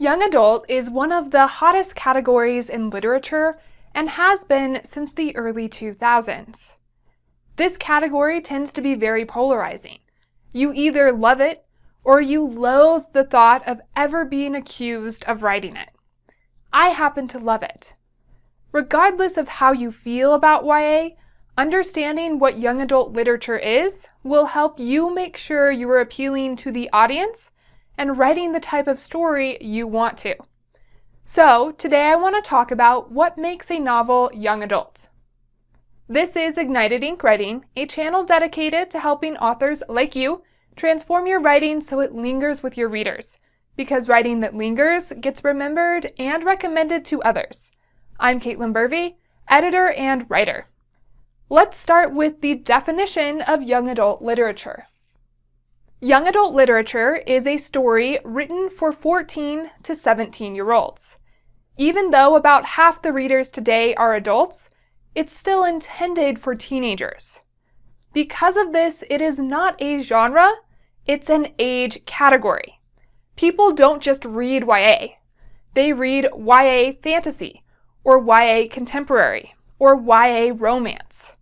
Young adult is one of the hottest categories in literature and has been since the early 2000s. This category tends to be very polarizing. You either love it or you loathe the thought of ever being accused of writing it. I happen to love it. Regardless of how you feel about YA, understanding what young adult literature is will help you make sure you are appealing to the audience and writing the type of story you want to. So, today I want to talk about what makes a novel young adult. This is Ignited Ink Writing, a channel dedicated to helping authors like you transform your writing so it lingers with your readers, because writing that lingers gets remembered and recommended to others. I'm Caitlin Burvey, editor and writer. Let's start with the definition of young adult literature. Young adult literature is a story written for 14 to 17-year-olds. Even though about half the readers today are adults, it's still intended for teenagers. Because of this, it is not a genre, it's an age category. People don't just read YA. They read YA fantasy, or YA contemporary, or YA romance.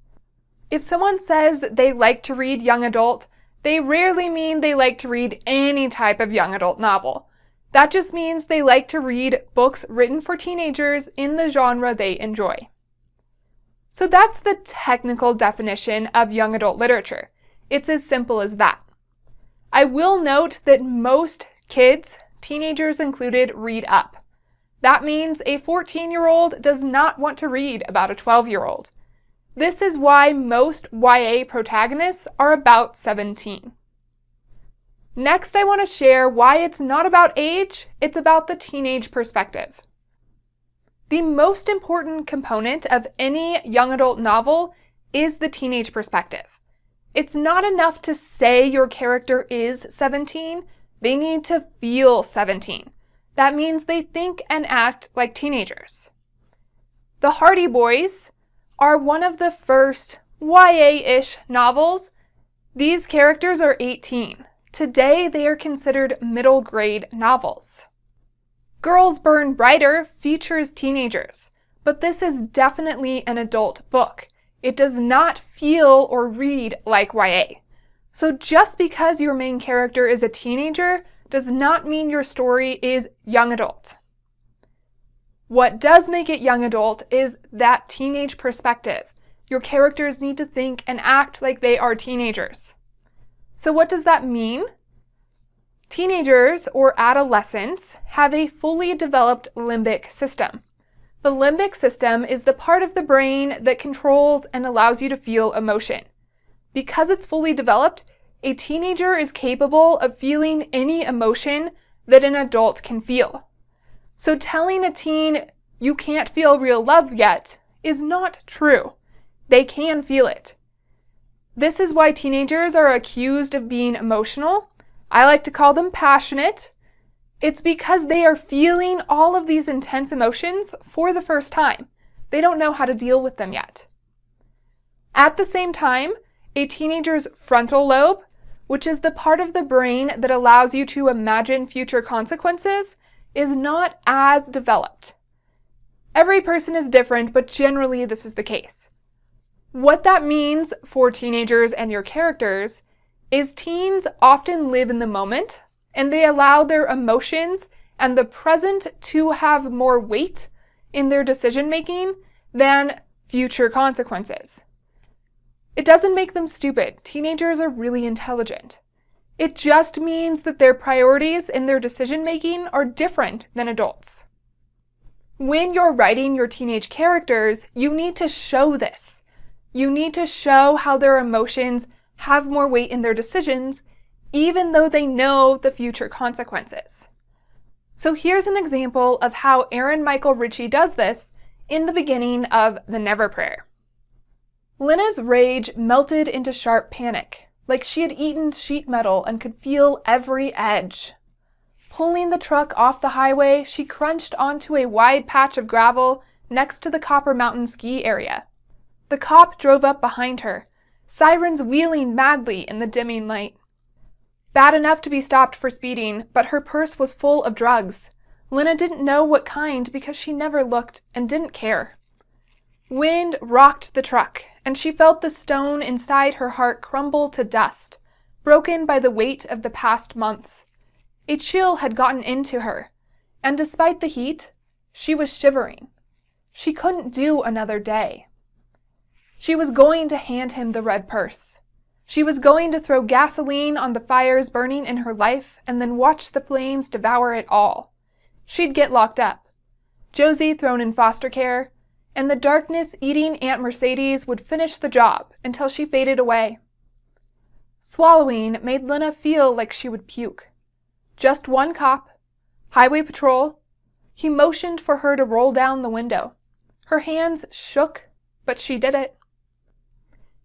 If someone says they like to read young adult, they rarely mean they like to read any type of young adult novel. That just means they like to read books written for teenagers in the genre they enjoy. So that's the technical definition of young adult literature. It's as simple as that. I will note that most kids, teenagers included, read up. That means a 14-year-old does not want to read about a 12-year-old. This is why most YA protagonists are about 17. Next, I want to share why it's not about age, it's about the teenage perspective. The most important component of any young adult novel is the teenage perspective. It's not enough to say your character is 17, they need to feel 17. That means they think and act like teenagers. The Hardy Boys are one of the first YA-ish novels. These characters are 18. Today, they are considered middle grade novels. Girls Burn Brighter features teenagers, but this is definitely an adult book. It does not feel or read like YA. So just because your main character is a teenager does not mean your story is young adult. What does make it young adult is that teenage perspective. Your characters need to think and act like they are teenagers. So what does that mean? Teenagers or adolescents have a fully developed limbic system. The limbic system is the part of the brain that controls and allows you to feel emotion. Because it's fully developed, a teenager is capable of feeling any emotion that an adult can feel. So telling a teen, you can't feel real love yet, is not true. They can feel it. This is why teenagers are accused of being emotional. I like to call them passionate. It's because they are feeling all of these intense emotions for the first time. They don't know how to deal with them yet. At the same time, a teenager's frontal lobe, which is the part of the brain that allows you to imagine future consequences, is not as developed. Every person is different, but generally this is the case. What that means for teenagers and your characters is teens often live in the moment, and they allow their emotions and the present to have more weight in their decision-making than future consequences. It doesn't make them stupid. Teenagers are really intelligent. It just means that their priorities in their decision-making are different than adults. When you're writing your teenage characters, you need to show this. You need to show how their emotions have more weight in their decisions, even though they know the future consequences. So here's an example of how Aaron Michael Ritchie does this in the beginning of The Never Prayer. Lena's rage melted into sharp panic, like she had eaten sheet metal and could feel every edge. Pulling the truck off the highway, she crunched onto a wide patch of gravel next to the Copper Mountain ski area. The cop drove up behind her, sirens wheeling madly in the dimming light. Bad enough to be stopped for speeding, but her purse was full of drugs. Lena didn't know what kind because she never looked and didn't care. Wind rocked the truck, and she felt the stone inside her heart crumble to dust, broken by the weight of the past months. A chill had gotten into her, and despite the heat, she was shivering. She couldn't do another day. She was going to hand him the red purse. She was going to throw gasoline on the fires burning in her life and then watch the flames devour it all. She'd get locked up, Josie thrown in foster care, and the darkness eating Aunt Mercedes would finish the job until she faded away. Swallowing made Lena feel like she would puke. Just one cop, highway patrol. He motioned for her to roll down the window. Her hands shook, but she did it.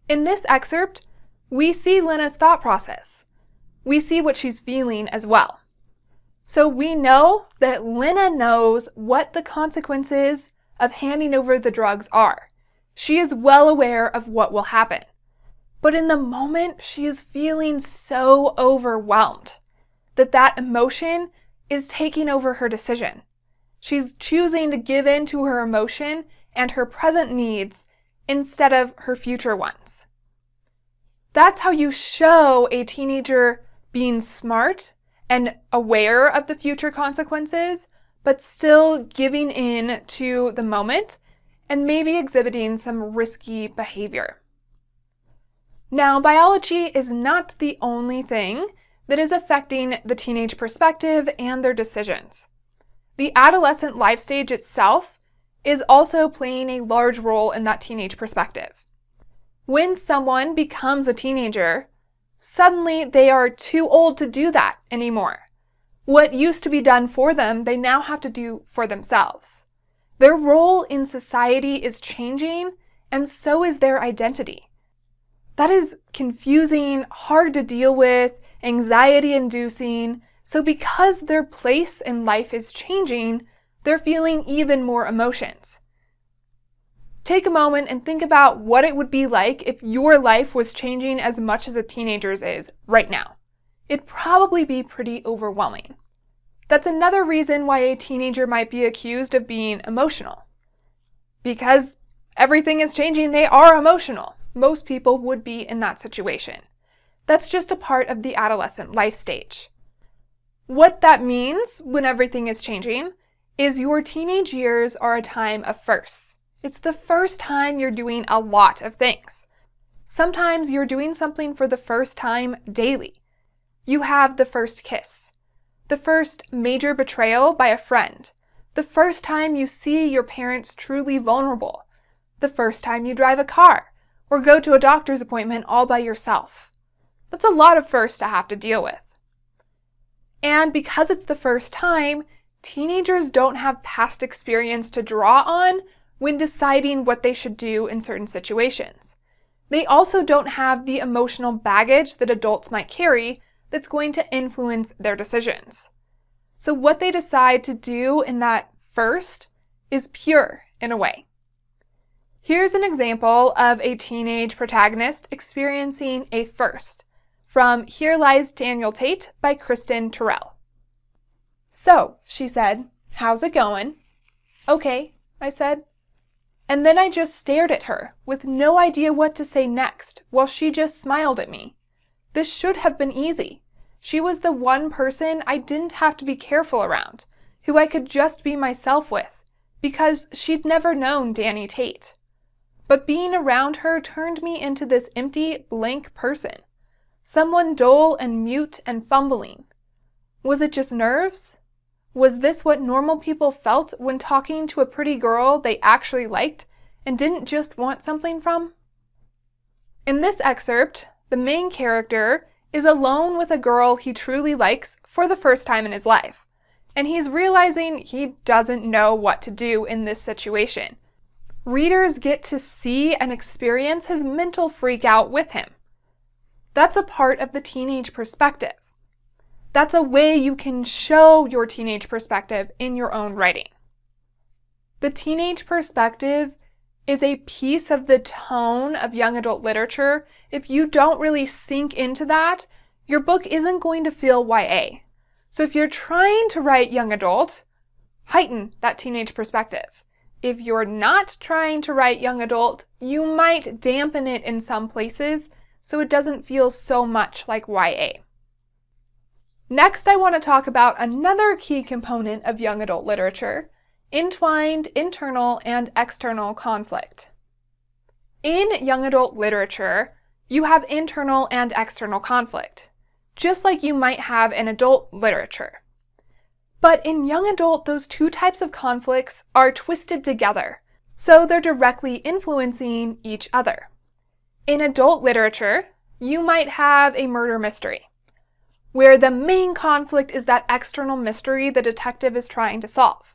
In this excerpt, we see Lena's thought process. We see what she's feeling as well. So we know that Lena knows what the consequences of handing over the drugs are. She is well aware of what will happen. But in the moment, she is feeling so overwhelmed that emotion is taking over her decision. She's choosing to give in to her emotion and her present needs instead of her future ones. That's how you show a teenager being smart and aware of the future consequences, but still giving in to the moment and maybe exhibiting some risky behavior. Now, biology is not the only thing that is affecting the teenage perspective and their decisions. The adolescent life stage itself is also playing a large role in that teenage perspective. When someone becomes a teenager, suddenly they are too old to do that anymore. What used to be done for them, they now have to do for themselves. Their role in society is changing, and so is their identity. That is confusing, hard to deal with, anxiety-inducing. So because their place in life is changing, they're feeling even more emotions. Take a moment and think about what it would be like if your life was changing as much as a teenager's is right now. It'd probably be pretty overwhelming. That's another reason why a teenager might be accused of being emotional. Because everything is changing, they are emotional. Most people would be in that situation. That's just a part of the adolescent life stage. What that means when everything is changing is your teenage years are a time of firsts. It's the first time you're doing a lot of things. Sometimes you're doing something for the first time daily. You have the first kiss, the first major betrayal by a friend, the first time you see your parents truly vulnerable, the first time you drive a car or go to a doctor's appointment all by yourself. That's a lot of firsts to have to deal with. And because it's the first time, teenagers don't have past experience to draw on when deciding what they should do in certain situations. They also don't have the emotional baggage that adults might carry that's going to influence their decisions. So what they decide to do in that first is pure in a way. Here's an example of a teenage protagonist experiencing a first from Here Lies Daniel Tate by Kristen Terrell. "So," she said, "how's it going?" "Okay," I said. And then I just stared at her with no idea what to say next while she just smiled at me. This should have been easy. She was the one person I didn't have to be careful around, who I could just be myself with, because she'd never known Danny Tate. But being around her turned me into this empty, blank person. Someone dull and mute and fumbling. Was it just nerves? Was this what normal people felt when talking to a pretty girl they actually liked and didn't just want something from? In this excerpt, the main character is alone with a girl he truly likes for the first time in his life, and he's realizing he doesn't know what to do in this situation. Readers get to see and experience his mental freak out with him. That's a part of the teenage perspective. That's a way you can show your teenage perspective in your own writing. The teenage perspective is a piece of the tone of young adult literature. If you don't really sink into that, your book isn't going to feel YA. So if you're trying to write young adult, heighten that teenage perspective. If you're not trying to write young adult, you might dampen it in some places so it doesn't feel so much like YA. Next, I want to talk about another key component of young adult literature: entwined internal and external conflict. In young adult literature, you have internal and external conflict, just like you might have in adult literature. But in young adult, those two types of conflicts are twisted together, so they're directly influencing each other. In adult literature, you might have a murder mystery, where the main conflict is that external mystery the detective is trying to solve.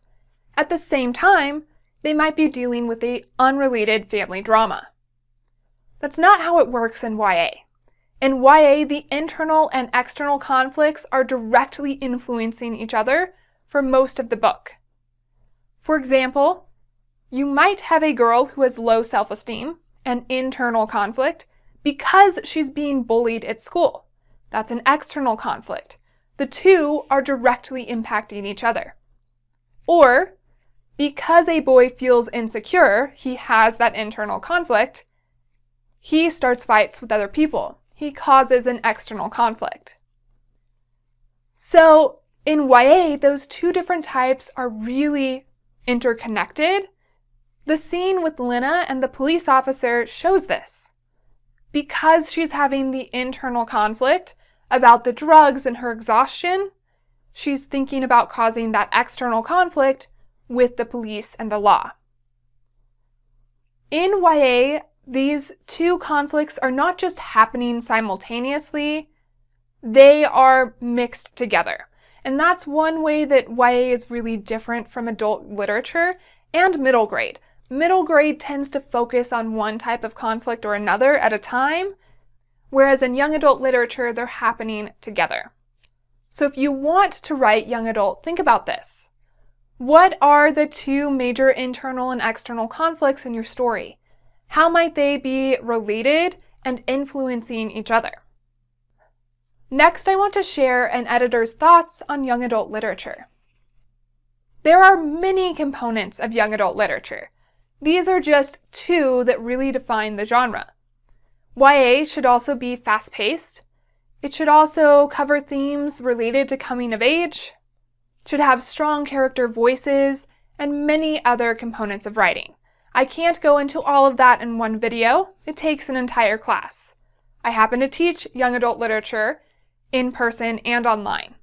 At the same time, they might be dealing with an unrelated family drama. That's not how it works in YA. In YA, the internal and external conflicts are directly influencing each other for most of the book. For example, you might have a girl who has low self-esteem, an internal conflict, because she's being bullied at school. That's an external conflict. The two are directly impacting each other. Or, because a boy feels insecure, he has that internal conflict, he starts fights with other people. He causes an external conflict. So, in YA, those two different types are really interconnected. The scene with Lena and the police officer shows this. Because she's having the internal conflict about the drugs and her exhaustion, she's thinking about causing that external conflict with the police and the law. In YA, these two conflicts are not just happening simultaneously, they are mixed together. And that's one way that YA is really different from adult literature and middle grade. Middle grade tends to focus on one type of conflict or another at a time, whereas in young adult literature, they're happening together. So if you want to write young adult, think about this. What are the two major internal and external conflicts in your story? How might they be related and influencing each other? Next, I want to share an editor's thoughts on young adult literature. There are many components of young adult literature. These are just two that really define the genre. YA should also be fast-paced. It should also cover themes related to coming of age, should have strong character voices, and many other components of writing. I can't go into all of that in one video. It takes an entire class. I happen to teach young adult literature in person and online.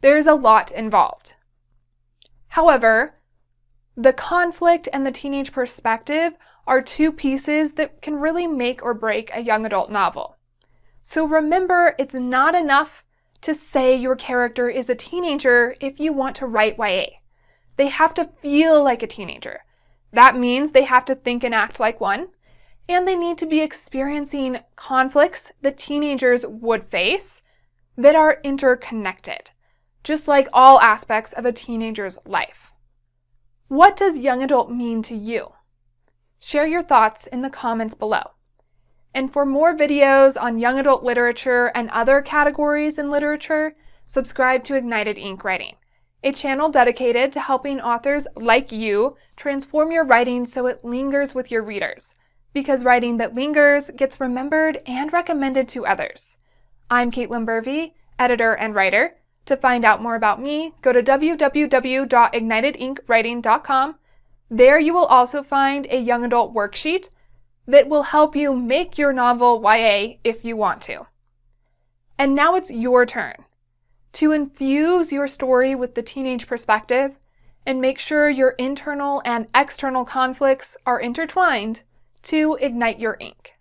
There's a lot involved. However, the conflict and the teenage perspective are two pieces that can really make or break a young adult novel. So remember, it's not enough to say your character is a teenager if you want to write YA. They have to feel like a teenager. That means they have to think and act like one, and they need to be experiencing conflicts that teenagers would face that are interconnected, just like all aspects of a teenager's life. What does young adult mean to you? Share your thoughts in the comments below. And for more videos on young adult literature and other categories in literature, subscribe to Ignited Ink Writing, a channel dedicated to helping authors like you transform your writing so it lingers with your readers, because writing that lingers gets remembered and recommended to others. I'm Caitlin Burvey, editor and writer. To find out more about me, go to www.ignitedinkwriting.com. There you will also find a young adult worksheet that will help you make your novel YA if you want to. And now it's your turn to infuse your story with the teenage perspective and make sure your internal and external conflicts are intertwined to ignite your ink.